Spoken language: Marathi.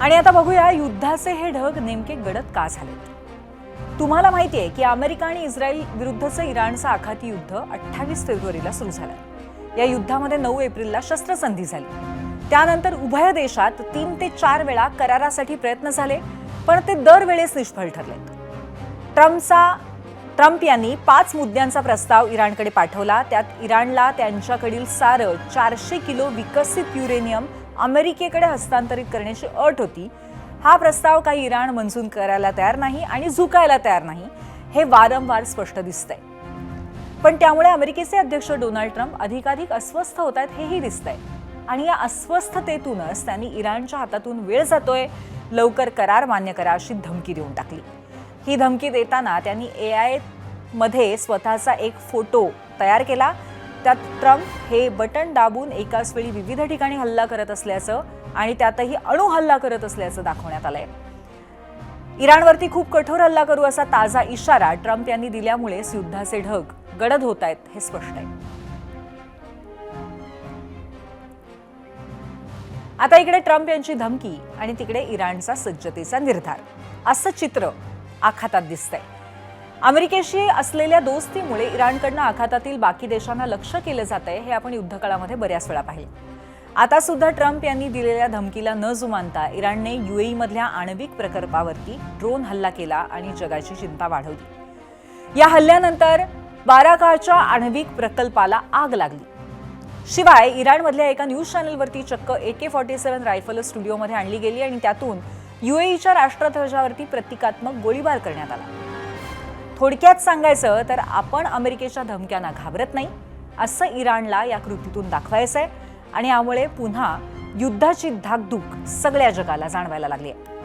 आणि आता बघूया युद्धाचे हे ढग नेमके गडद का झालेत। तुम्हाला माहिती आहे की अमेरिका आणि इस्रायल विरुद्धचं इराणचं आखाती युद्ध 28 फेब्रुवारीला सुरू झालं। या युद्धामध्ये 9 एप्रिलला शस्त्रसंधी झाली। त्यानंतर उभय देशात 3 ते 4 वेळा करारासाठी प्रयत्न झाले, पण ते दरवेळेस निष्फळ ठरले। ट्रम्प यांनी 5 मुद्द्यांचा प्रस्ताव इराणकडे पाठवला। त्यात इराणला त्यांच्याकडील सारं 400 किलो विकसित युरेनियम अमेरिकेकडे हस्तांतरित करण्याची अट होती। हा प्रस्ताव काही इराण मंजूर करायला तयार नाही आणि झुकायला तयार नाही, हे वारंवार स्पष्ट दिसतंय। पण त्यामुळे अमेरिकेचे अध्यक्ष डोनाल्ड ट्रम्प अधिकाधिक अस्वस्थ होत आहेत हेही दिसतंय। आणि या अस्वस्थतेतूनच त्यांनी इराणच्या हातातून वेळ जातोय, लवकर करार मान्य करा अशी धमकी देऊन टाकली। ही धमकी देताना त्यांनी AI मध्ये स्वतःचा एक फोटो तयार केला। त्यात ट्रम्प हे बटन दाबून एकाच वेळी विविध ठिकाणी हल्ला करत असल्याचं आणि त्यातही अणु हल्ला करत असल्याचं दाखवण्यात आलंय। इराणवरती खूप कठोर हल्ला करू असा ताजा इशारा ट्रम्प यांनी दिल्यामुळे युद्धाचे ढग गडद होत आहेत हे स्पष्ट आहे। आता इकडे ट्रम्प यांची धमकी आणि तिकडे इराणचा सज्जतेचा निर्धार, असं चित्र आखातात दिसतंय। अमेरिकेशी असलेल्या दोस्तीमुळे इराणकडनं आखातातील बाकी देशांना लक्ष केलं जातंय, हे आपण युद्धकाळामध्ये बऱ्याच वेळा पाहिले। आता सुद्धा ट्रम्प यांनी दिलेल्या धमकीला न जुमानता इराणने UAE मधल्या आण्विक प्रकल्पावरती ड्रोन हल्ला केला आणि जगाची चिंता वाढवली। या हल्ल्यानंतर बाराकाहच्या आण्विक प्रकल्पाला आग लागली। शिवाय इराणमधल्या एका न्यूज चॅनलवरती चक्क AK-47 रायफल स्टुडिओमध्ये आणली गेली आणि त्यातून UAEच्या राष्ट्रध्वजावरती प्रतिकात्मक गोळीबार करण्यात आला। थोडक्यात सांगायचं तर आपण अमेरिकेच्या धमक्यांना घाबरत नाही असं इराणला या कृतीतून दाखवायचंय आणि यामुळे पुन्हा युद्धाची धाकधूक सगळ्या जगाला जाणवायला लागली आहे।